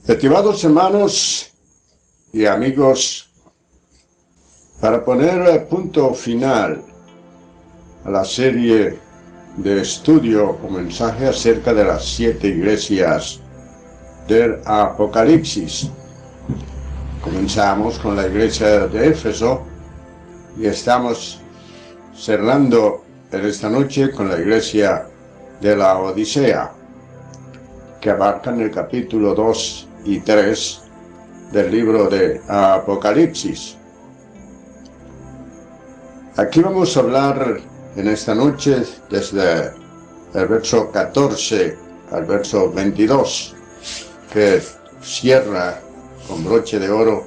Estimados hermanos y amigos, para poner punto final a la serie de estudio o mensaje acerca de las 7 iglesias del Apocalipsis, comenzamos con la iglesia de Éfeso y estamos cerrando en esta noche con la iglesia de la Odisea, que abarcan el capítulo 2 y 3 del libro de Apocalipsis. Aquí vamos a hablar en esta noche desde el verso 14 al verso 22, que cierra con broche de oro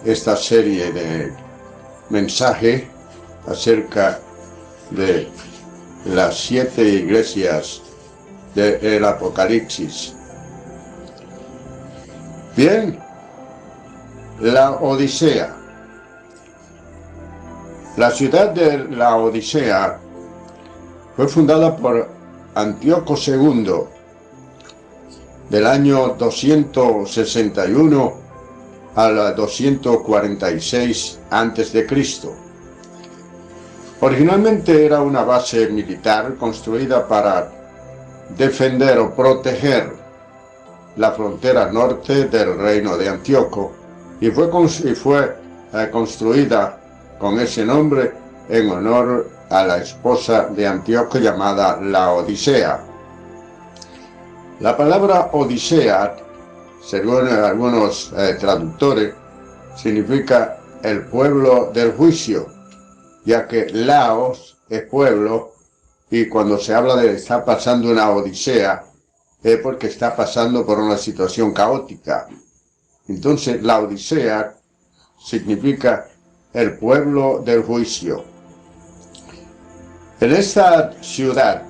esta serie de mensaje acerca de las 7 iglesias del Apocalipsis. Bien, la Odisea. La ciudad de la Odisea fue fundada por Antíoco II del año 261 al 246 a.C. Originalmente era una base militar construida para defender o proteger la frontera norte del reino de Antíoco y fue construida con ese nombre en honor a la esposa de Antíoco llamada la Odisea. La palabra Odisea, según algunos traductores, significa el pueblo del juicio, ya que Laos es pueblo y cuando se habla de está pasando una odisea es porque está pasando por una situación caótica. Entonces la Odisea significa el pueblo del juicio. En esta ciudad,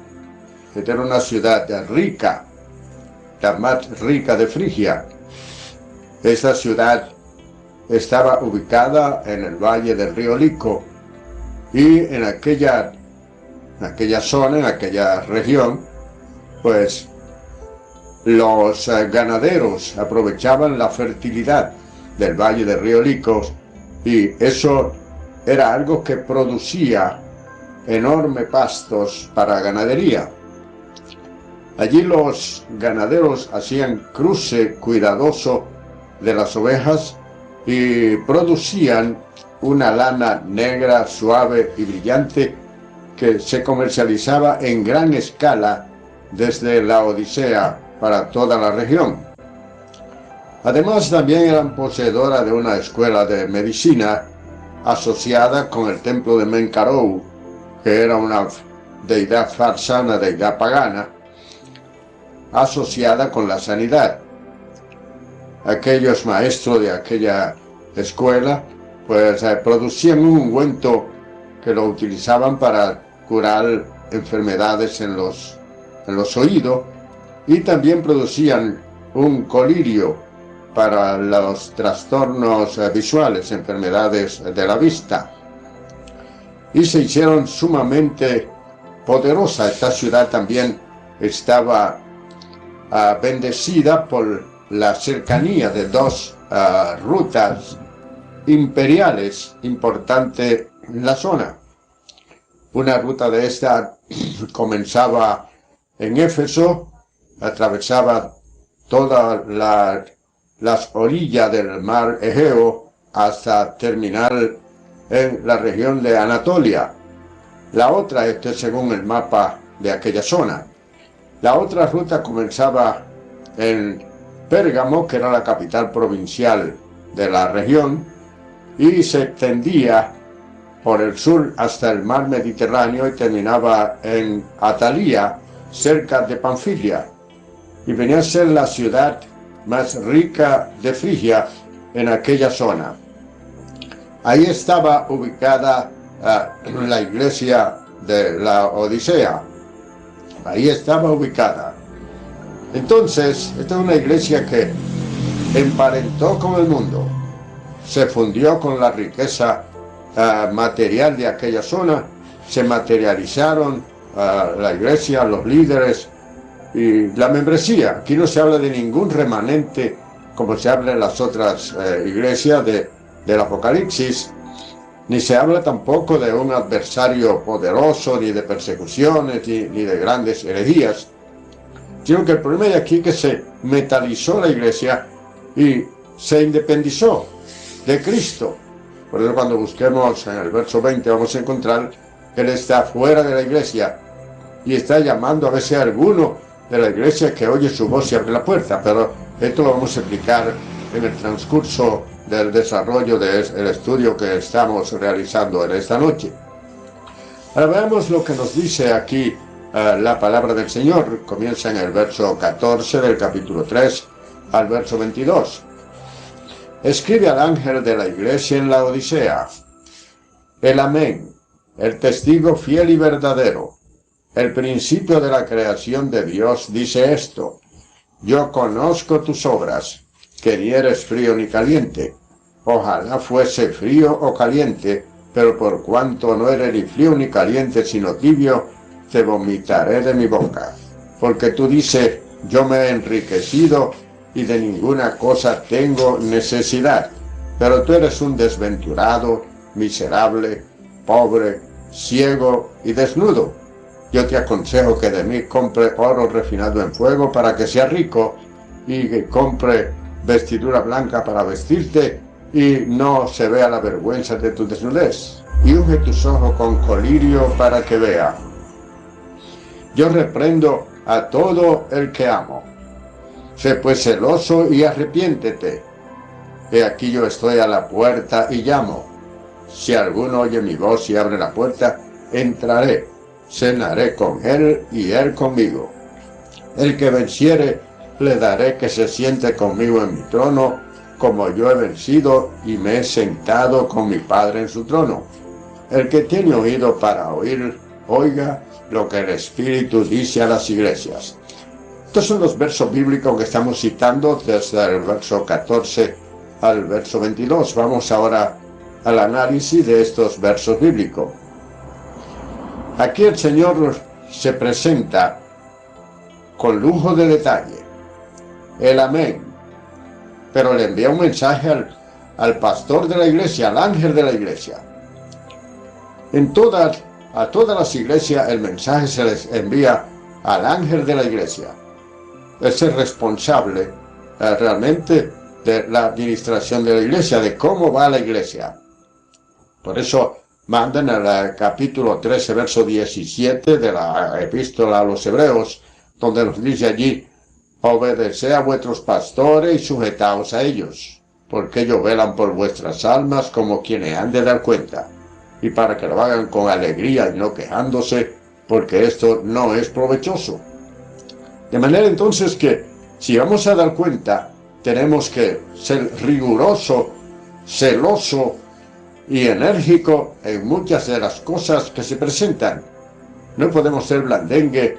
que era una ciudad rica, la más rica de Frigia, esta ciudad estaba ubicada en el valle del río Lico y en aquella zona, en aquella región, pues los ganaderos aprovechaban la fertilidad del valle del río Lico y eso era algo que producía enormes pastos para ganadería. Allí los ganaderos hacían cruce cuidadoso de las ovejas y producían una lana negra, suave y brillante que se comercializaba en gran escala desde la Odisea para toda la región. Además, también eran poseedoras de una escuela de medicina asociada con el templo de Menkarou, que era una deidad falsa, una deidad pagana, asociada con la sanidad. Aquellos maestros de aquella escuela pues producían un ungüento que lo utilizaban para curar enfermedades en los oídos y también producían un colirio para los trastornos visuales, enfermedades de la vista. Y se hicieron sumamente poderosa. Esta ciudad también estaba bendecida por la cercanía de 2 rutas imperiales importantes en la zona. Una ruta de esta comenzaba en Éfeso, atravesaba todas las orillas del mar Egeo hasta terminar en la región de Anatolia. La otra, según el mapa de aquella zona. La otra ruta comenzaba en Pérgamo, que era la capital provincial de la región, y se extendía por el sur hasta el mar Mediterráneo y terminaba en Atalía, cerca de Panfilia, y venía a ser la ciudad más rica de Frigia en aquella zona. Ahí estaba ubicada la iglesia de la Odisea. Ahí estaba ubicada. Entonces, esta es una iglesia que emparentó con el mundo, se fundió con la riqueza material de aquella zona, se materializaron la iglesia, los líderes y la membresía. Aquí no se habla de ningún remanente como se habla en las otras iglesias del Apocalipsis, ni se habla tampoco de un adversario poderoso, ni de persecuciones, ni de grandes herejías, sino que el problema de aquí es que se metalizó la iglesia y se independizó de Cristo. Por eso cuando busquemos en el verso 20 vamos a encontrar que Él está fuera de la iglesia y está llamando a veces a alguno de la iglesia que oye su voz y abre la puerta, pero esto lo vamos a explicar en el transcurso del desarrollo del estudio que estamos realizando en esta noche. Ahora veamos lo que nos dice aquí la palabra del Señor. Comienza en el verso 14 del capítulo 3 al verso 22. Escribe al ángel de la iglesia en la Odisea: el Amén, el testigo fiel y verdadero, el principio de la creación de Dios, dice esto: yo conozco tus obras, que ni eres frío ni caliente. Ojalá fuese frío o caliente, pero por cuanto no eres ni frío ni caliente, sino tibio, te vomitaré de mi boca. Porque tú dices: yo me he enriquecido y de ninguna cosa tengo necesidad. Pero tú eres un desventurado, miserable, pobre, ciego y desnudo. Yo te aconsejo que de mí compre oro refinado en fuego para que sea rico, y que compre vestidura blanca para vestirte y no se vea la vergüenza de tu desnudez. Y unge tus ojos con colirio para que vea. Yo reprendo a todo el que amo. Sé pues celoso y arrepiéntete. He aquí yo estoy a la puerta y llamo. Si alguno oye mi voz y abre la puerta, entraré, cenaré con él y él conmigo. El que venciere, le daré que se siente conmigo en mi trono, como yo he vencido y me he sentado con mi Padre en su trono. El que tiene oído para oír, oiga lo que el Espíritu dice a las iglesias. Estos son los versos bíblicos que estamos citando desde el verso 14 al verso 22. Vamos ahora al análisis de estos versos bíblicos. Aquí el Señor se presenta con lujo de detalle, el Amén, pero le envía un mensaje al pastor de la iglesia, al ángel de la iglesia. A todas las iglesias el mensaje se les envía al ángel de la iglesia. Es el responsable realmente de la administración de la iglesia, de cómo va la iglesia. Por eso mandan al capítulo 13, verso 17 de la epístola a los Hebreos, donde nos dice allí: obedeced a vuestros pastores y sujetaos a ellos, porque ellos velan por vuestras almas como quienes han de dar cuenta, y para que lo hagan con alegría y no quejándose, porque esto no es provechoso. De manera entonces que, si vamos a dar cuenta, tenemos que ser riguroso, celoso y enérgico en muchas de las cosas que se presentan. No podemos ser blandengue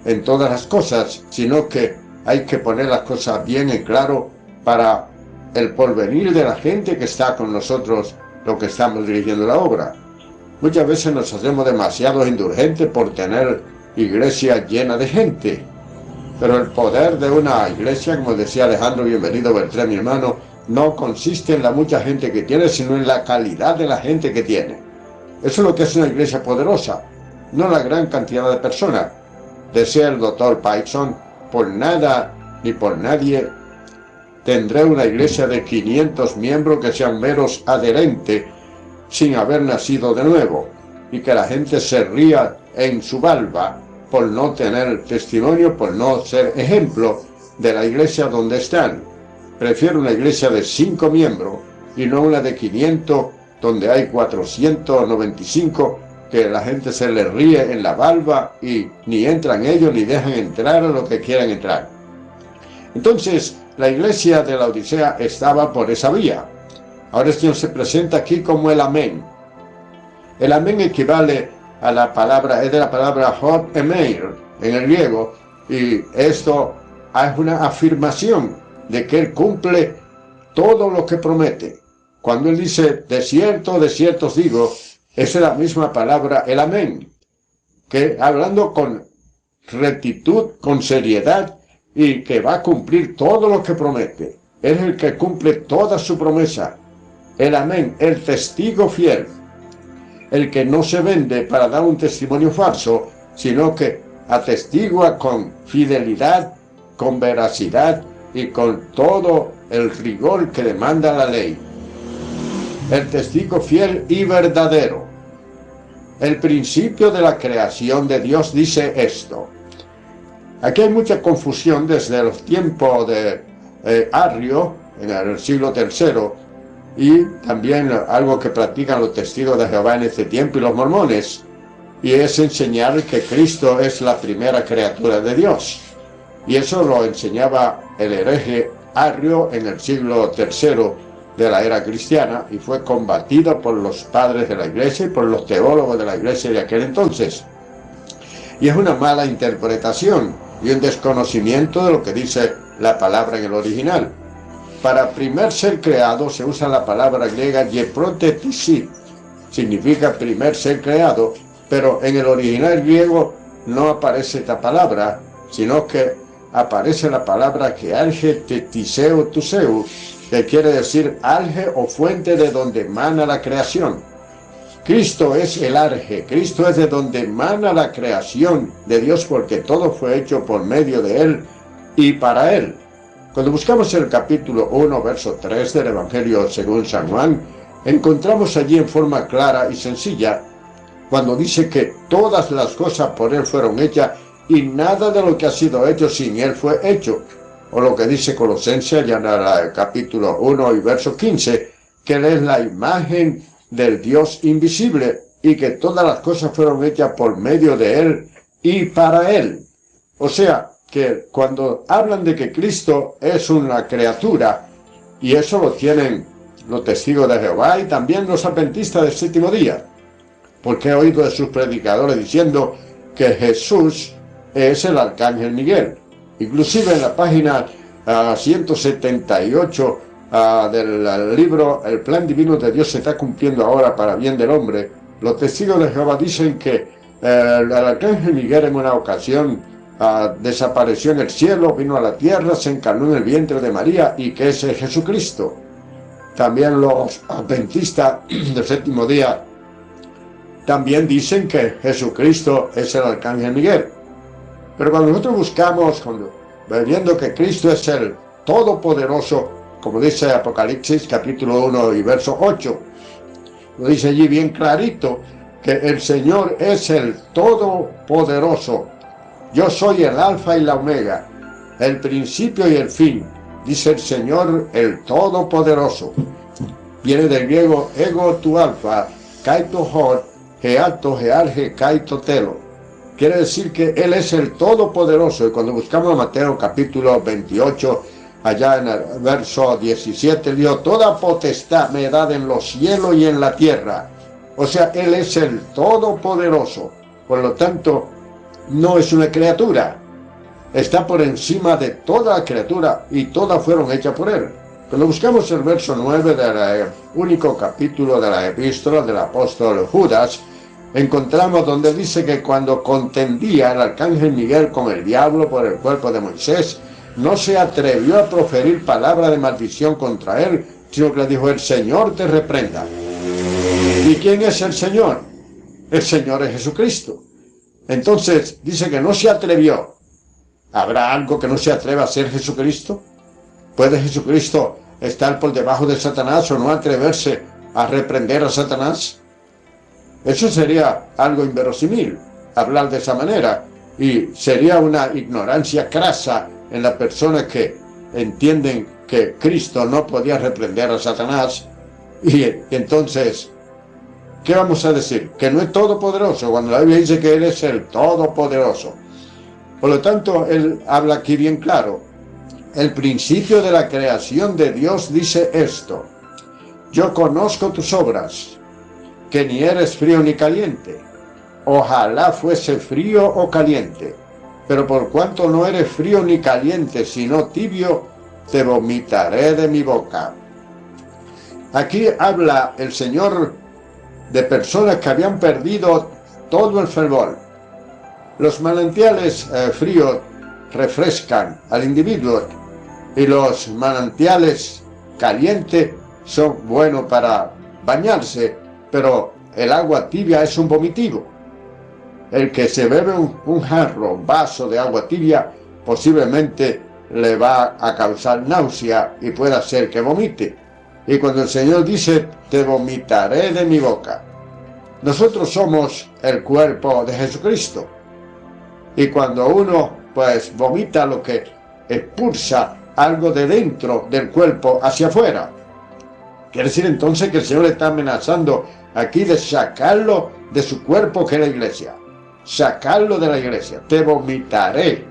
en todas las cosas, sino que hay que poner las cosas bien en claro para el porvenir de la gente que está con nosotros, lo que estamos dirigiendo la obra. Muchas veces nos hacemos demasiado indulgentes por tener iglesia llena de gente, pero el poder de una iglesia, como decía Alejandro Bienvenido Beltrán, mi hermano, no consiste en la mucha gente que tiene, sino en la calidad de la gente que tiene. Eso es lo que es una iglesia poderosa, no la gran cantidad de personas. Decía el doctor Payson: por nada ni por nadie tendré una iglesia de 500 miembros que sean meros adherentes sin haber nacido de nuevo, y que la gente se ría en su barba por no tener testimonio, por no ser ejemplo de la iglesia donde están. Prefiero una iglesia de 5 miembros y no una de 500 donde hay 495 que la gente se les ríe en la barba y ni entran ellos ni dejan entrar a lo que quieran entrar. Entonces, la iglesia de la Odisea estaba por esa vía. Ahora el Señor se presenta aquí como el Amén. El Amén equivale a la palabra, es de la palabra hot emeir en el griego, y esto es una afirmación de que Él cumple todo lo que promete. Cuando Él dice: de cierto os digo, esa es la misma palabra, el Amén, que hablando con rectitud, con seriedad, y que va a cumplir todo lo que promete. Él es el que cumple toda su promesa. El amén, el testigo fiel, el que no se vende para dar un testimonio falso, sino que atestigua con fidelidad, con veracidad y con todo el rigor que demanda la ley. El testigo fiel y verdadero. El principio de la creación de Dios dice esto. Aquí hay mucha confusión desde los tiempos de Arrio, en el siglo III, y también algo que practican los testigos de Jehová en este tiempo y los mormones, y es enseñar que Cristo es la primera criatura de Dios. Y eso lo enseñaba el hereje Arrio en el siglo III de la era cristiana, y fue combatido por los padres de la iglesia y por los teólogos de la iglesia de aquel entonces. Y es una mala interpretación y un desconocimiento de lo que dice la palabra en el original. Para primer ser creado se usa la palabra griega yeprotetisí, significa primer ser creado, pero en el original griego no aparece esta palabra, sino que aparece la palabra que alge tetiseo tuseu, que quiere decir alge o fuente de donde emana la creación. Cristo es el arge, Cristo es de donde emana la creación de Dios, porque todo fue hecho por medio de Él y para Él. Cuando buscamos el capítulo 1, verso 3 del Evangelio según San Juan, encontramos allí en forma clara y sencilla, cuando dice que todas las cosas por Él fueron hechas y nada de lo que ha sido hecho sin Él fue hecho. O lo que dice Colosenses ya en el capítulo 1 y verso 15, que Él es la imagen del Dios invisible y que todas las cosas fueron hechas por medio de Él y para Él. O sea, que cuando hablan de que Cristo es una criatura, y eso lo tienen los testigos de Jehová y también los adventistas del séptimo día, porque he oído de sus predicadores diciendo que Jesús es el arcángel Miguel. Inclusive en la página 178 del libro El plan divino de Dios se está cumpliendo ahora para bien del hombre, los testigos de Jehová dicen que el arcángel Miguel en una ocasión desapareció en el cielo, vino a la tierra, se encarnó en el vientre de María y que es Jesucristo. También los adventistas del séptimo día también dicen que Jesucristo es el arcángel Miguel. Pero cuando nosotros buscamos, viendo que Cristo es el Todopoderoso, como dice Apocalipsis capítulo 1 y verso 8, lo dice allí bien clarito, que el Señor es el Todopoderoso. Yo soy el Alfa y la Omega, el principio y el fin, dice el Señor, el Todopoderoso. Viene del griego ego tu alfa, kaito hot, geato gealge kaito telo. Quiere decir que Él es el Todopoderoso. Y cuando buscamos Mateo capítulo 28, allá en el verso 17, dijo, toda potestad me da en los cielos y en la tierra. O sea, Él es el Todopoderoso. Por lo tanto, no es una criatura, está por encima de toda la criatura y todas fueron hechas por Él. Cuando buscamos el verso 9 del único capítulo de la epístola del apóstol Judas, encontramos donde dice que cuando contendía el arcángel Miguel con el diablo por el cuerpo de Moisés, no se atrevió a proferir palabra de maldición contra él, sino que le dijo, el Señor te reprenda. ¿Y quién es el Señor? El Señor es Jesucristo. Entonces, dice que no se atrevió. ¿Habrá algo que no se atreva a ser Jesucristo? ¿Puede Jesucristo estar por debajo de Satanás o no atreverse a reprender a Satanás? Eso sería algo inverosímil, hablar de esa manera, y sería una ignorancia crasa en las personas que entienden que Cristo no podía reprender a Satanás, y entonces, ¿qué vamos a decir? Que no es todopoderoso, cuando la Biblia dice que Él es el Todopoderoso. Por lo tanto, Él habla aquí bien claro. El principio de la creación de Dios dice esto: yo conozco tus obras, que ni eres frío ni caliente. Ojalá fuese frío o caliente, pero por cuanto no eres frío ni caliente, sino tibio, te vomitaré de mi boca. Aquí habla el Señor de personas que habían perdido todo el fervor. Los manantiales fríos refrescan al individuo y los manantiales calientes son buenos para bañarse, pero el agua tibia es un vomitivo. El que se bebe un jarro, un vaso de agua tibia, posiblemente le va a causar náusea y puede hacer que vomite. Y cuando el Señor dice, te vomitaré de mi boca, nosotros somos el cuerpo de Jesucristo. Y cuando uno pues vomita, lo que expulsa algo de dentro del cuerpo hacia afuera. Quiere decir entonces que el Señor está amenazando aquí de sacarlo de su cuerpo, que es la iglesia. Sacarlo de la iglesia. Te vomitaré.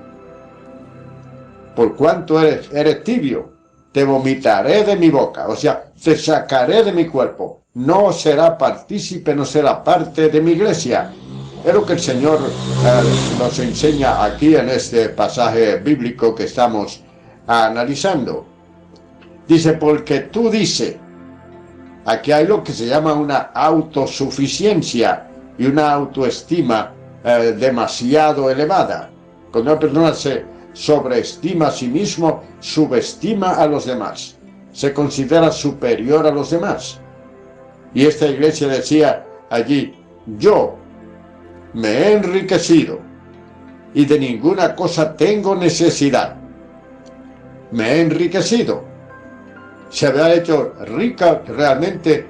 Por cuanto eres tibio, te vomitaré de mi boca. O sea, te sacaré de mi cuerpo. No será partícipe, no será parte de mi iglesia. Es lo que el Señor nos enseña aquí en este pasaje bíblico que estamos analizando. Dice, porque tú dices, aquí hay lo que se llama una autosuficiencia y una autoestima demasiado elevada. Cuando una persona se sobreestima a sí mismo, subestima a los demás, se considera superior a los demás. Y esta iglesia decía allí, yo me he enriquecido y de ninguna cosa tengo necesidad. Me he enriquecido. Se había hecho rica realmente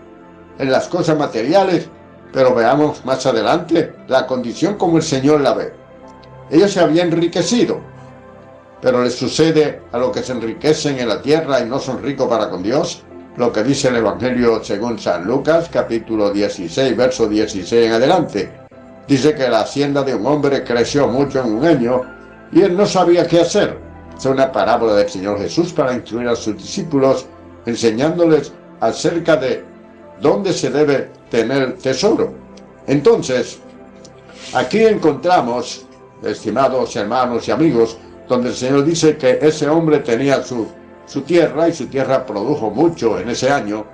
en las cosas materiales, pero veamos más adelante la condición como el Señor la ve. Ella se había enriquecido, pero le sucede a los que se enriquecen en la tierra y no son ricos para con Dios, lo que dice el Evangelio según San Lucas, capítulo 16, verso 16 en adelante. Dice que la hacienda de un hombre creció mucho en un año y él no sabía qué hacer. Es una parábola del Señor Jesús para instruir a sus discípulos, enseñándoles acerca de dónde se debe tener tesoro. Entonces, aquí encontramos, estimados hermanos y amigos, donde el Señor dice que ese hombre tenía su tierra y su tierra produjo mucho en ese año,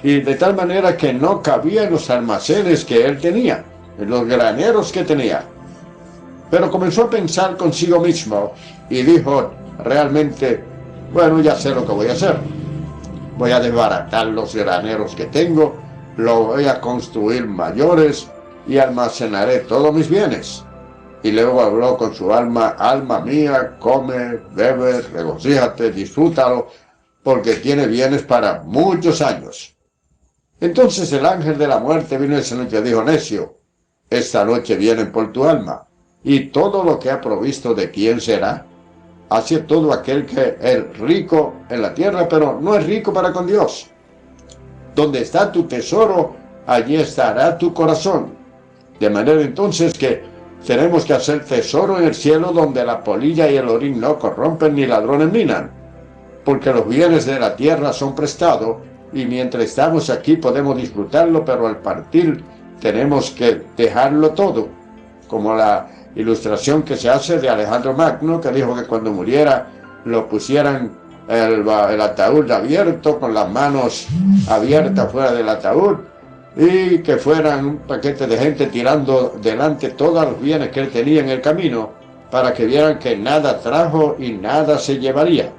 y de tal manera que no cabía en los almacenes que él tenía, en los graneros que tenía. Pero comenzó a pensar consigo mismo y dijo realmente, bueno, ya sé lo que voy a hacer. Voy a desbaratar los graneros que tengo, los voy a construir mayores y almacenaré todos mis bienes. Y luego habló con su alma, alma mía, come, bebe, regocíjate, disfrútalo, porque tiene bienes para muchos años. Entonces el ángel de la muerte vino esa noche y dijo, necio, esta noche vienen por tu alma, y todo lo que ha provisto de quién será. Así es todo aquel que es rico en la tierra, pero no es rico para con Dios. Donde está tu tesoro, allí estará tu corazón. De manera entonces que tenemos que hacer tesoro en el cielo, donde la polilla y el orín no corrompen ni ladrones minan. Porque los bienes de la tierra son prestados, y mientras estamos aquí podemos disfrutarlo, pero al partir tenemos que dejarlo todo. Como la ilustración que se hace de Alejandro Magno, que dijo que cuando muriera lo pusieran el ataúd abierto, con las manos abiertas fuera del ataúd, y que fueran un paquete de gente tirando delante todos los bienes que él tenía en el camino, para que vieran que nada trajo y nada se llevaría.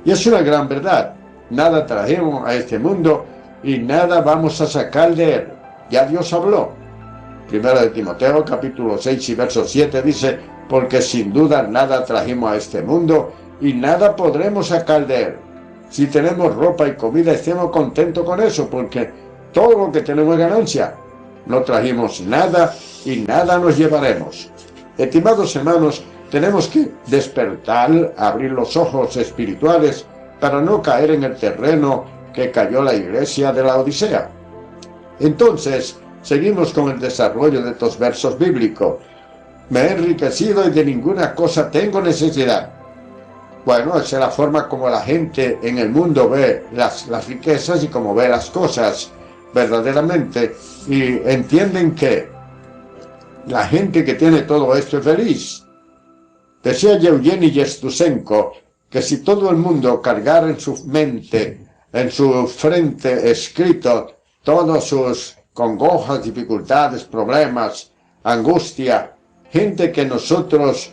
Y es una gran verdad. Nada trajimos a este mundo y nada vamos a sacar de él. Ya Dios habló. Primera de Timoteo, capítulo 6 y verso 7 dice, porque sin duda nada trajimos a este mundo y nada podremos sacar de él. Si tenemos ropa y comida, estemos contentos con eso, porque todo lo que tenemos es ganancia. No trajimos nada y nada nos llevaremos. Estimados hermanos, tenemos que despertar, abrir los ojos espirituales para no caer en el terreno que cayó la iglesia de la Odisea. Entonces, seguimos con el desarrollo de estos versos bíblicos. Me he enriquecido y de ninguna cosa tengo necesidad. Bueno, esa es la forma como la gente en el mundo ve las riquezas y como ve las cosas verdaderamente, y entienden que la gente que tiene todo esto es feliz. Decía Yevgeny Yestusenko que si todo el mundo cargara en su mente, en su frente escrito, todas sus congojas, dificultades, problemas, angustia, gente que nosotros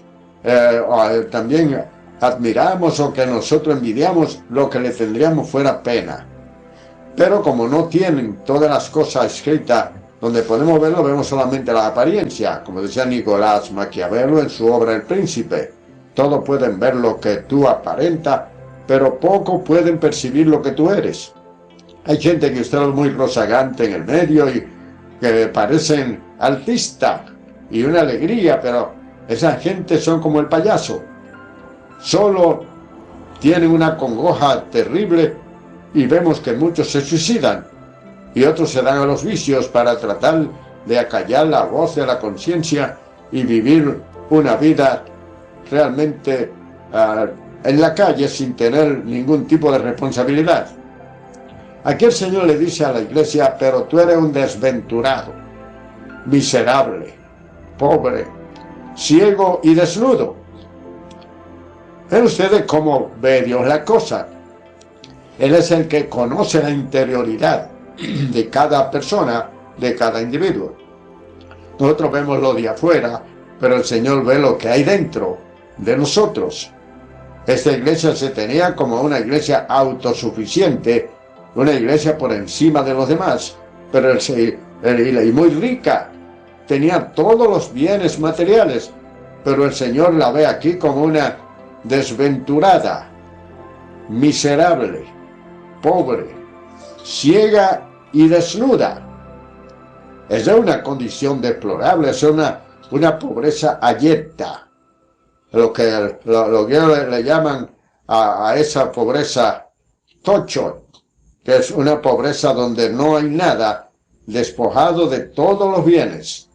también admiramos o que nosotros envidiamos, lo que le tendríamos fuera pena. Pero como no tienen todas las cosas escritas donde podemos verlo, vemos solamente la apariencia, como decía Nicolás Maquiavelo en su obra El Príncipe. Todos pueden ver lo que tú aparentas, pero poco pueden percibir lo que tú eres. Hay gente que está muy rozagante en el medio y que parecen artistas y una alegría, pero esa gente son como el payaso. Solo tienen una congoja terrible y vemos que muchos se suicidan y otros se dan a los vicios para tratar de acallar la voz de la conciencia y vivir una vida realmente en la calle sin tener ningún tipo de responsabilidad. Aquí el Señor le dice a la iglesia: pero tú eres un desventurado, miserable, pobre, ciego y desnudo. Ven ustedes cómo ve Dios la cosa. Él es el que conoce la interioridad de cada persona, de cada individuo. Nosotros vemos lo de afuera, pero el Señor ve lo que hay dentro de nosotros. Esta iglesia se tenía como una iglesia autosuficiente, una iglesia por encima de los demás, pero y muy rica. Tenía todos los bienes materiales, pero el Señor la ve aquí como una desventurada, miserable, pobre, ciega y desnuda. Es de una condición deplorable, es una pobreza abyecta. Lo que le llaman a esa pobreza tocho, que es una pobreza donde no hay nada, despojado de todos los bienes.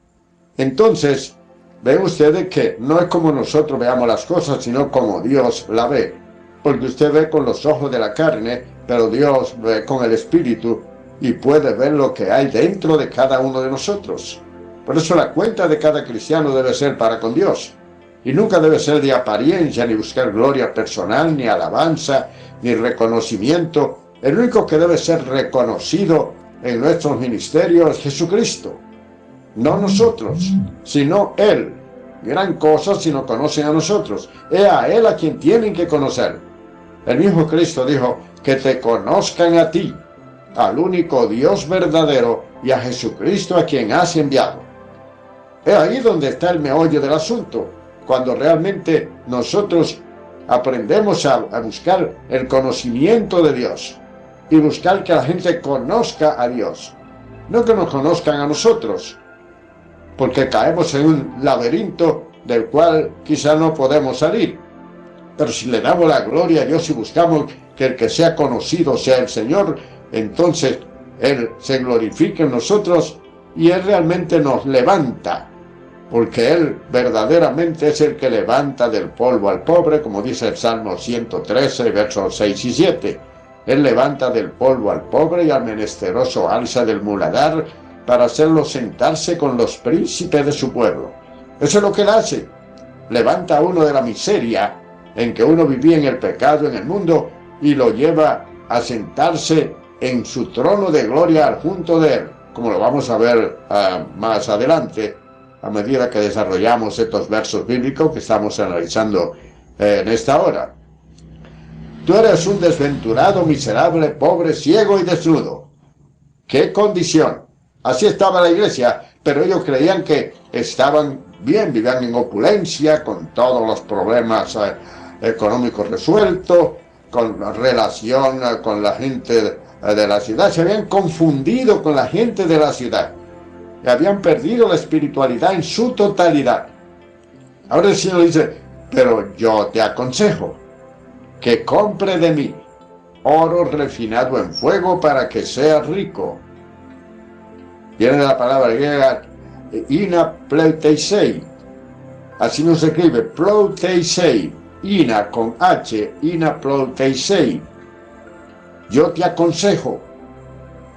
Entonces, ven ustedes que no es como nosotros veamos las cosas, sino como Dios la ve. Porque usted ve con los ojos de la carne, pero Dios ve con el Espíritu y puede ver lo que hay dentro de cada uno de nosotros. Por eso la cuenta de cada cristiano debe ser para con Dios. Y nunca debe ser de apariencia, ni buscar gloria personal, ni alabanza, ni reconocimiento. El único que debe ser reconocido en nuestros ministerios es Jesucristo. No nosotros, sino Él. Gran cosa si no conocen a nosotros. Es a Él a quien tienen que conocer. El mismo Cristo dijo: que te conozcan a ti, al único Dios verdadero, y a Jesucristo a quien has enviado. Es ahí donde está el meollo del asunto, cuando realmente nosotros aprendemos a buscar el conocimiento de Dios y buscar que la gente conozca a Dios, no que nos conozcan a nosotros, porque caemos en un laberinto del cual quizá no podemos salir. Pero si le damos la gloria a Dios y buscamos que el que sea conocido sea el Señor, entonces Él se glorifica en nosotros y Él realmente nos levanta, porque Él verdaderamente es el que levanta del polvo al pobre, como dice el Salmo 113, versos 6 y 7. Él levanta del polvo al pobre y al menesteroso alza del muladar para hacerlo sentarse con los príncipes de su pueblo. Eso es lo que Él hace. Levanta a uno de la miseria en que uno vivía en el pecado en el mundo y lo lleva a sentarse en su trono de gloria junto de Él, como lo vamos a ver más adelante, a medida que desarrollamos estos versos bíblicos que estamos analizando en esta hora. Tú eres un desventurado, miserable, pobre, ciego y desnudo. ¡Qué condición! Así estaba la iglesia, pero ellos creían que estaban bien, vivían en opulencia, con todos los problemas económicos resueltos, con relación con la gente de la ciudad. Se habían confundido con la gente de la ciudad y habían perdido la espiritualidad en su totalidad. Ahora el Señor dice: pero yo te aconsejo que compre de mí oro refinado en fuego para que seas rico. Viene de la palabra griega ina pleitheisei. Así no se escribe pleitheisei, ina con H, ina pleitheisei. Yo te aconsejo.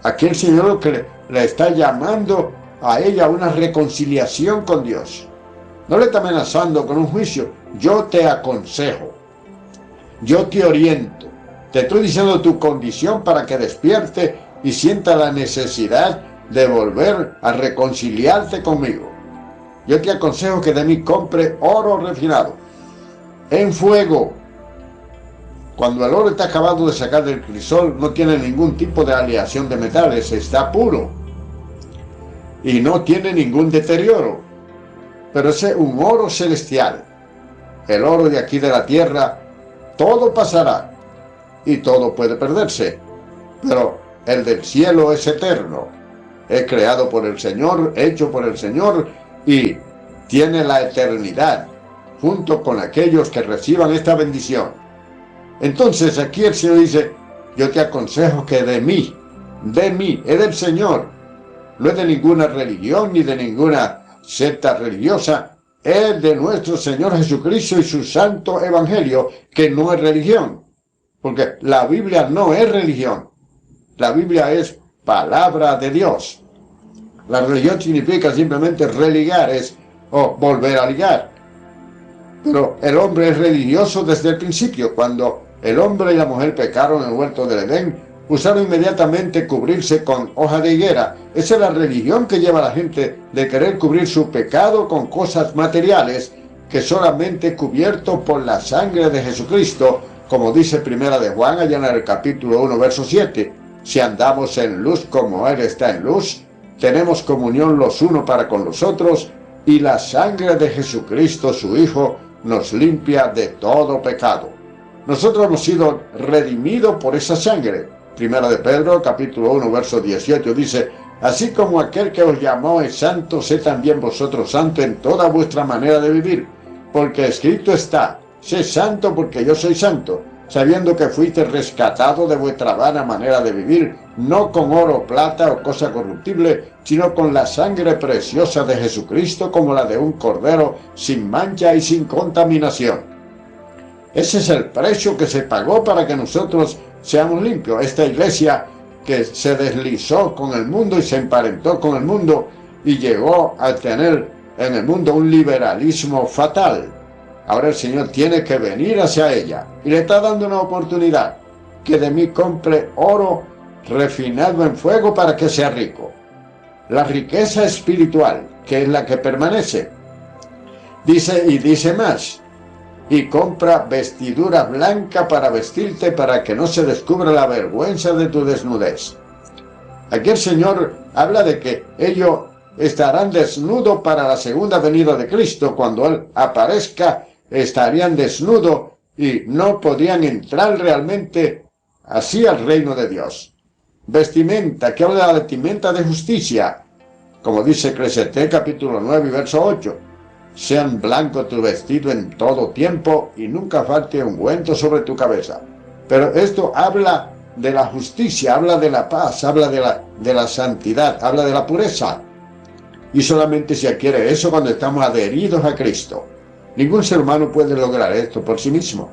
Aquí el Señor lo que le está llamando a ella una reconciliación con Dios. No le está amenazando con un juicio. Yo te aconsejo. Yo te oriento. Te estoy diciendo tu condición para que despierte y sienta la necesidad de volver a reconciliarte conmigo. Yo te aconsejo que de mí compre oro refinado. en fuego. Cuando el oro está acabado de sacar del crisol, no tiene ningún tipo de aleación de metales, está puro y no tiene ningún deterioro. Pero es un oro celestial. El oro de aquí de la tierra, todo pasará y todo puede perderse, pero el del cielo es eterno, es creado por el Señor, hecho por el Señor y tiene la eternidad junto con aquellos que reciban esta bendición. Entonces aquí el Señor dice, yo te aconsejo que de mí, es del Señor, no es de ninguna religión ni de ninguna secta religiosa, es de nuestro Señor Jesucristo y su santo evangelio, que no es religión, porque la Biblia no es religión, la Biblia es palabra de Dios. La religión significa simplemente religar, o volver a ligar. Pero el hombre es religioso desde el principio. Cuando el hombre y la mujer pecaron en el huerto del Edén, usaron inmediatamente cubrirse con hoja de higuera. Esa es la religión que lleva a la gente de querer cubrir su pecado con cosas materiales, que solamente cubierto por la sangre de Jesucristo, como dice Primera de Juan, allá en el capítulo 1, verso 7. Si andamos en luz como Él está en luz, tenemos comunión los unos para con los otros, y la sangre de Jesucristo, su Hijo, nos limpia de todo pecado. Nosotros hemos sido redimidos por esa sangre. Primera de Pedro, capítulo 1, verso 18, dice, así como aquel que os llamó es santo, sé también vosotros santos en toda vuestra manera de vivir, porque escrito está, sé santo porque yo soy santo, sabiendo que fuiste rescatado de vuestra vana manera de vivir, no con oro o plata o cosa corruptible, sino con la sangre preciosa de Jesucristo, como la de un cordero, sin mancha y sin contaminación. Ese es el precio que se pagó para que nosotros seamos limpios. Esta iglesia que se deslizó con el mundo y se emparentó con el mundo y llegó a tener en el mundo un liberalismo fatal. Ahora el Señor tiene que venir hacia ella y le está dando una oportunidad, que de mí compre oro refinado en fuego para que sea rico. La riqueza espiritual, que es la que permanece. Dice más, y compra vestidura blanca para vestirte, para que no se descubra la vergüenza de tu desnudez. Aquí el Señor habla de que ellos estarán desnudos para la segunda venida de Cristo. Cuando Él aparezca, estarían desnudos y no podrían entrar realmente así al reino de Dios. Vestimenta, que habla de la vestimenta de justicia, como dice Eclesiastés capítulo 9 verso 8. Sean blancos tu vestido en todo tiempo y nunca falte ungüento sobre tu cabeza. Pero esto habla de la justicia, habla de la paz, habla de la santidad, habla de la pureza. Y solamente se adquiere eso cuando estamos adheridos a Cristo. Ningún ser humano puede lograr esto por sí mismo.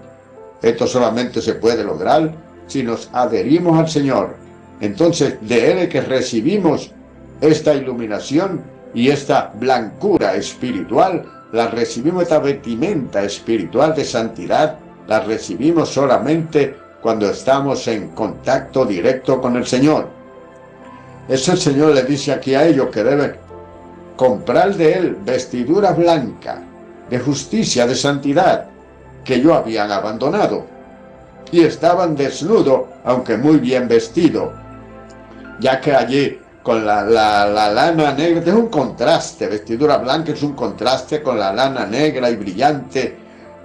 Esto solamente se puede lograr si nos adherimos al Señor. Entonces de Él es que recibimos esta iluminación y esta blancura espiritual, la recibimos, esta vestimenta espiritual de santidad, la recibimos solamente cuando estamos en contacto directo con el Señor. Eso el Señor le dice aquí a ellos que deben comprar de Él vestidura blanca, de justicia, de santidad, que ellos habían abandonado. Y estaban desnudos, aunque muy bien vestidos, ya que allí con la lana negra, es un contraste, vestidura blanca es un contraste con la lana negra y brillante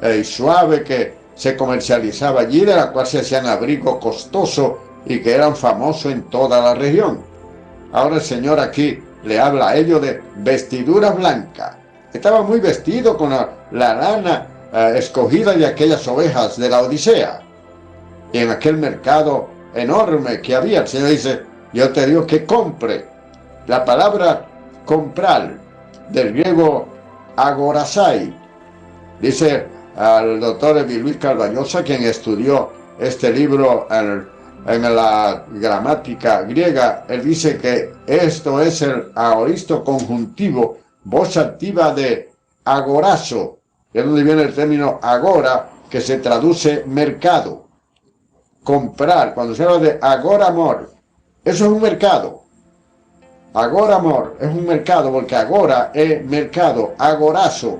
y suave que se comercializaba allí, de la cual se hacían abrigos costosos y que eran famosos en toda la región. Ahora el Señor aquí le habla a ellos de vestidura blanca. Estaba muy vestido con la lana escogida de aquellas ovejas de la Odisea. Y en aquel mercado enorme que había, el Señor dice, yo te digo que compre. La palabra comprar, del griego agorasai, dice al doctor Luis Calvañosa, quien estudió este libro en la gramática griega, él dice que esto es el aoristo conjuntivo, voz activa de agorazo, de donde viene el término agora, que se traduce mercado. Comprar, cuando se habla de agoramor, eso es un mercado. Agoramor es un mercado, porque agora es mercado, agorazo,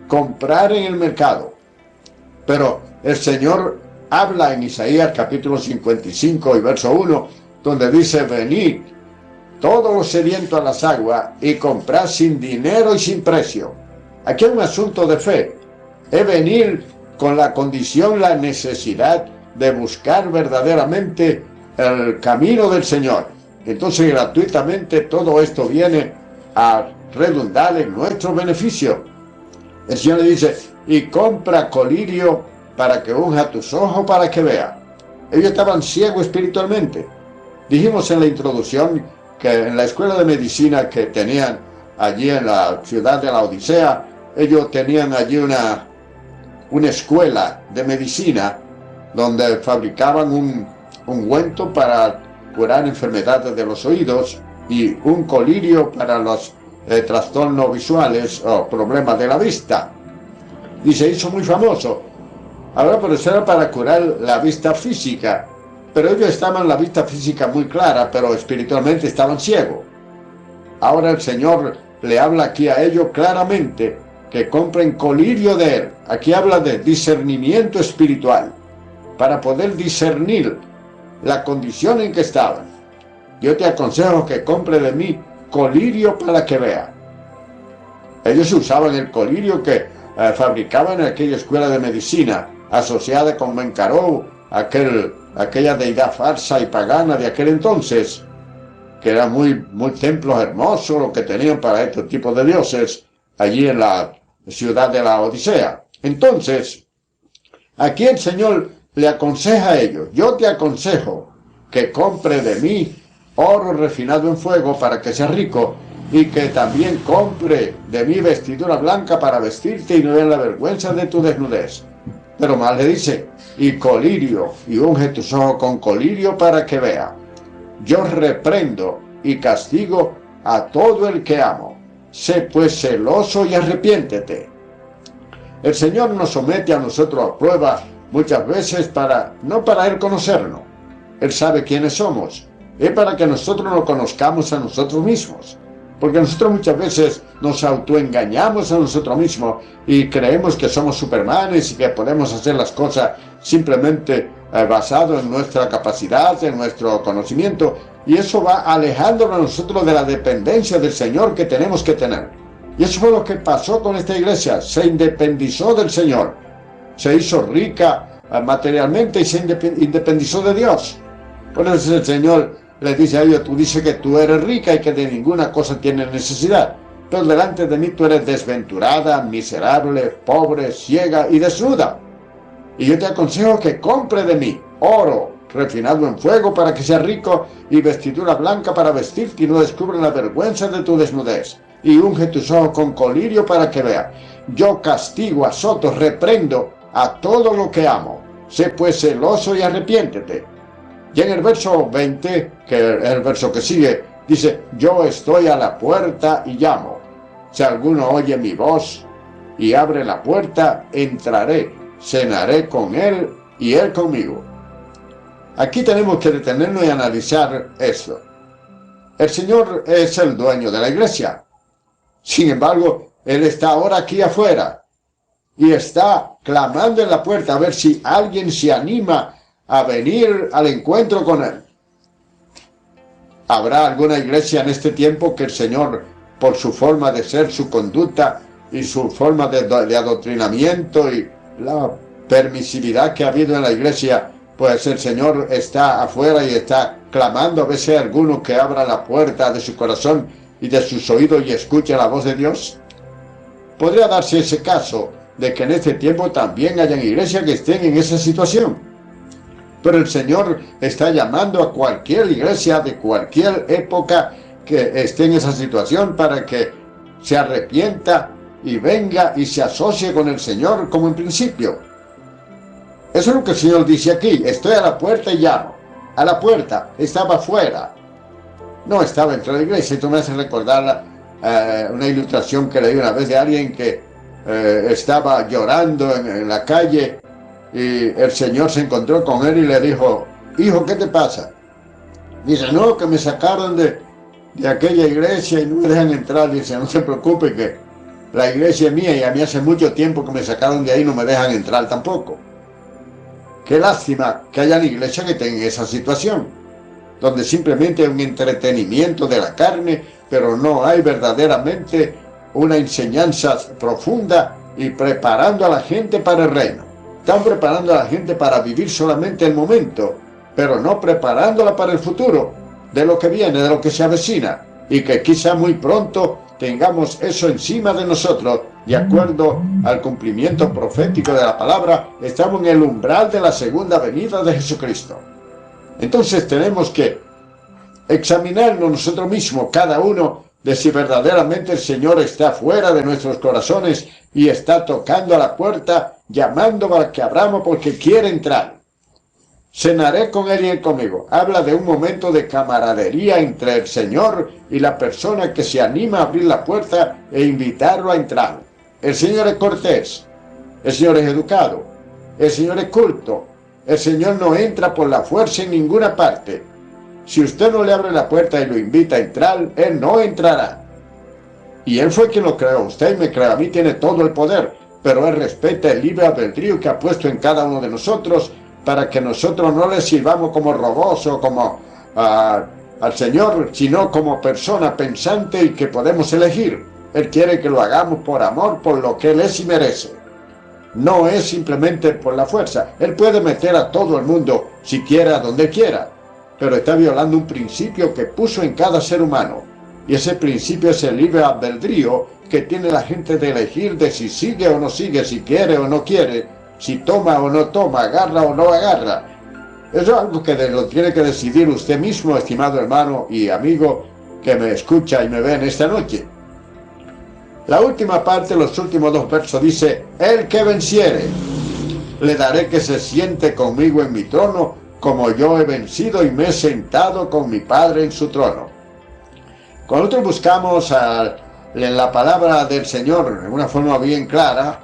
comprar en el mercado. Pero el Señor habla en Isaías capítulo 55 y verso 1, donde dice: venid todos los sedientos a las aguas y comprad sin dinero y sin precio. Aquí hay un asunto de fe. Es venir con la condición, la necesidad de buscar verdaderamente el camino del Señor. Entonces gratuitamente todo esto viene a redundar en nuestro beneficio. El Señor le dice: y compra colirio para que unja tus ojos para que vea. Ellos estaban ciegos espiritualmente. Dijimos en la introducción que en la escuela de medicina que tenían allí en la ciudad de la Odisea, ellos tenían allí una escuela de medicina donde fabricaban un ungüento para curar enfermedades de los oídos y un colirio para los trastornos visuales o problemas de la vista. Y se hizo muy famoso. Ahora, pero eso era para curar la vista física. Pero ellos estaban la vista física muy clara, pero espiritualmente estaban ciegos. Ahora el Señor le habla aquí a ellos claramente que compren colirio de Él. Aquí habla de discernimiento espiritual, para poder discernir la condición en que estaban. Yo te aconsejo que compre de mí colirio para que vea. Ellos usaban el colirio que fabricaban en aquella escuela de medicina, asociada con Mencaró, aquella deidad farsa y pagana de aquel entonces, que eran muy templos hermosos lo que tenían para estos tipos de dioses, allí en la ciudad de la Odisea. Entonces, aquí el Señor le aconseja a ellos: yo te aconsejo que compre de mí oro refinado en fuego para que sea rico, y que también compre de mí vestidura blanca para vestirte y no veas la vergüenza de tu desnudez. Pero más le dice: y colirio, y unge tus ojos con colirio para que vea. Yo reprendo y castigo a todo el que amo. Sé pues celoso y arrepiéntete. El Señor nos somete a nosotros a prueba muchas veces no para Él conocernos. Él sabe quiénes somos. Es para que nosotros nos conozcamos a nosotros mismos. Porque nosotros muchas veces nos autoengañamos a nosotros mismos y creemos que somos supermanes y que podemos hacer las cosas simplemente basado en nuestra capacidad, en nuestro conocimiento, y eso va alejándonos a nosotros de la dependencia del Señor que tenemos que tener. Y eso fue lo que pasó con esta iglesia. Se independizó del Señor, se hizo rica materialmente y se independizó de Dios. Por eso el Señor le dice a ellos: tú dices que tú eres rica y que de ninguna cosa tienes necesidad, pero delante de mí tú eres desventurada, miserable, pobre, ciega y desnuda. Y yo te aconsejo que compre de mí oro refinado en fuego para que sea rico, y vestidura blanca para vestirte y no descubran la vergüenza de tu desnudez, y unge tus ojos con colirio para que vea. Yo castigo, azoto, reprendo a todo lo que amo. Sé pues celoso y arrepiéntete. Y en el verso 20, que es el verso que sigue, dice: yo estoy a la puerta y llamo. Si alguno oye mi voz y abre la puerta, entraré, cenaré con él y él conmigo. Aquí tenemos que detenernos y analizar esto. El Señor es el dueño de la iglesia. Sin embargo, Él está ahora aquí afuera y está clamando en la puerta a ver si alguien se anima a venir al encuentro con Él. ¿Habrá alguna iglesia en este tiempo que el Señor, por su forma de ser, su conducta y su forma de adoctrinamiento y la permisividad que ha habido en la iglesia, pues el Señor está afuera y está clamando a ver si hay alguno que abra la puerta de su corazón y de sus oídos y escuche la voz de Dios? Podría darse ese caso de que en este tiempo también hayan iglesias que estén en esa situación. Pero el Señor está llamando a cualquier iglesia de cualquier época que esté en esa situación para que se arrepienta y venga y se asocie con el Señor como en principio. Eso es lo que el Señor dice aquí: estoy a la puerta y llamo. A la puerta, estaba afuera, no estaba dentro de la iglesia. Esto me hace recordar una ilustración que leí una vez de alguien que estaba llorando en la calle, y el Señor se encontró con él y le dijo: hijo, ¿qué te pasa? Dice: no, que me sacaron de aquella iglesia y no me dejan entrar. Dice: no se preocupe, que la iglesia es mía y a mí hace mucho tiempo que me sacaron de ahí y no me dejan entrar tampoco. Qué lástima que haya iglesias que tengan esa situación, donde simplemente hay un entretenimiento de la carne, pero no hay verdaderamente una enseñanza profunda y preparando a la gente para el reino. Están preparando a la gente para vivir solamente el momento, pero no preparándola para el futuro, de lo que viene, de lo que se avecina, y que quizá muy pronto tengamos eso encima de nosotros. De acuerdo al cumplimiento profético de la palabra, estamos en el umbral de la segunda venida de Jesucristo. Entonces tenemos que examinarnos nosotros mismos, cada uno, de si verdaderamente el Señor está fuera de nuestros corazones y está tocando a la puerta, llamando para que abramos porque quiere entrar. Cenaré con él y él conmigo. Habla de un momento de camaradería entre el Señor y la persona que se anima a abrir la puerta e invitarlo a entrar. El Señor es cortés, el Señor es educado, el Señor es culto, el Señor no entra por la fuerza en ninguna parte. Si usted no le abre la puerta y lo invita a entrar, Él no entrará. Y Él fue quien lo creó. Usted me creó, a mí tiene todo el poder, pero Él respeta el libre albedrío que ha puesto en cada uno de nosotros para que nosotros no le sirvamos como robots o como al Señor, sino como persona pensante y que podemos elegir. Él quiere que lo hagamos por amor, por lo que Él es y merece. No es simplemente por la fuerza. Él puede meter a todo el mundo si quiere, a donde quiera, pero está violando un principio que puso en cada ser humano. Y ese principio es el libre albedrío que tiene la gente de elegir de si sigue o no sigue, si quiere o no quiere, si toma o no toma, agarra o no agarra. Eso es algo que lo tiene que decidir usted mismo, estimado hermano y amigo que me escucha y me ve en esta noche. La última parte, los últimos 2 versos, dice: el que venciere, le daré que se siente conmigo en mi trono, como yo he vencido y me he sentado con mi Padre en su trono. Cuando nosotros buscamos en la palabra del Señor, en una forma bien clara,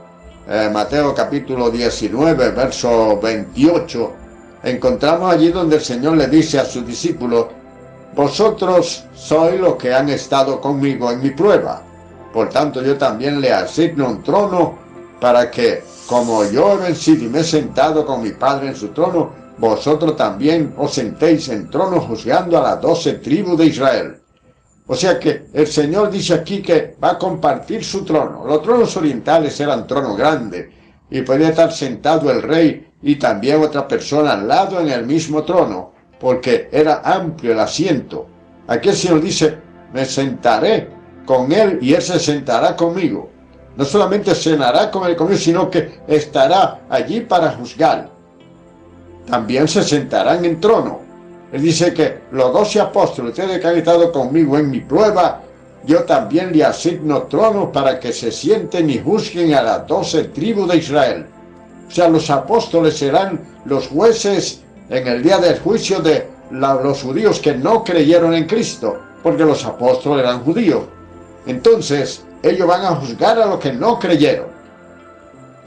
Mateo capítulo 19, verso 28, encontramos allí donde el Señor le dice a sus discípulos: vosotros sois los que han estado conmigo en mi prueba. Por tanto, yo también le asigno un trono para que, como yo he vencido y me he sentado con mi Padre en su trono, vosotros también os sentéis en trono juzgando a las 12 tribus de Israel. O sea que el Señor dice aquí que va a compartir su trono. Los tronos orientales eran tronos grandes y podía estar sentado el rey y también otra persona al lado en el mismo trono, porque era amplio el asiento. Aquí el Señor dice: me sentaré con él y él se sentará conmigo. No solamente cenará con él conmigo, sino que estará allí para juzgar. También se sentarán en trono. Él dice que los 12 apóstoles, ustedes que han estado conmigo en mi prueba, yo también le asigno tronos para que se sienten y juzguen a las 12 tribus de Israel. O sea, los apóstoles serán los jueces en el día del juicio de los judíos que no creyeron en Cristo, porque los apóstoles eran judíos. Entonces, ellos van a juzgar a los que no creyeron.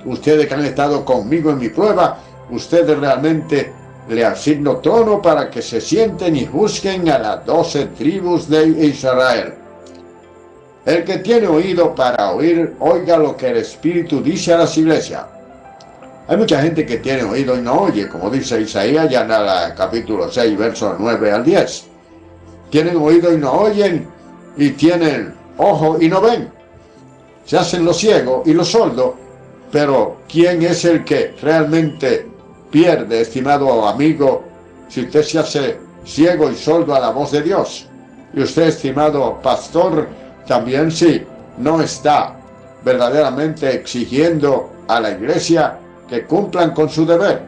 Ustedes que han estado conmigo en mi prueba, ustedes realmente le asigno trono para que se sienten y juzguen a las 12 tribus de Israel. El que tiene oído para oír, oiga lo que el Espíritu dice a las iglesias. Hay mucha gente que tiene oído y no oye, como dice Isaías ya en el capítulo 6, versos 9 al 10. Tienen oído y no oyen, y tienen ojo y no ven. Se hacen los ciegos y los sordos, pero ¿quién es el que realmente pierde, estimado amigo, si usted se hace ciego y sordo a la voz de Dios? Y usted, estimado pastor, también si no está verdaderamente exigiendo a la iglesia que cumplan con su deber.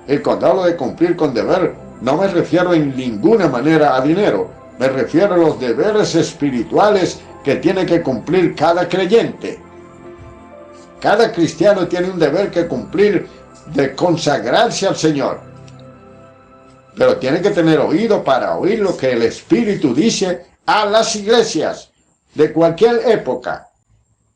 Y cuando hablo de cumplir con deber, no me refiero en ninguna manera a dinero, me refiero a los deberes espirituales que tiene que cumplir cada creyente. Cada cristiano tiene un deber que cumplir de consagrarse al Señor. Pero tiene que tener oído para oír lo que el Espíritu dice a las iglesias de cualquier época.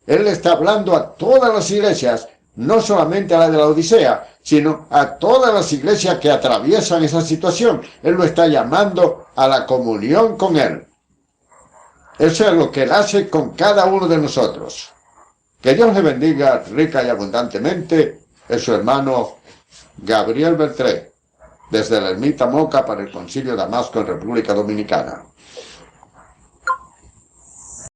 Él está hablando a todas las iglesias, no solamente a la de la Odisea, sino a todas las iglesias que atraviesan esa situación. Él lo está llamando a la comunión con Él. Eso es lo que Él hace con cada uno de nosotros. Que Dios le bendiga rica y abundantemente. Es su hermano Gabriel Beltré, desde la Ermita Moca para el Concilio de Damasco en República Dominicana.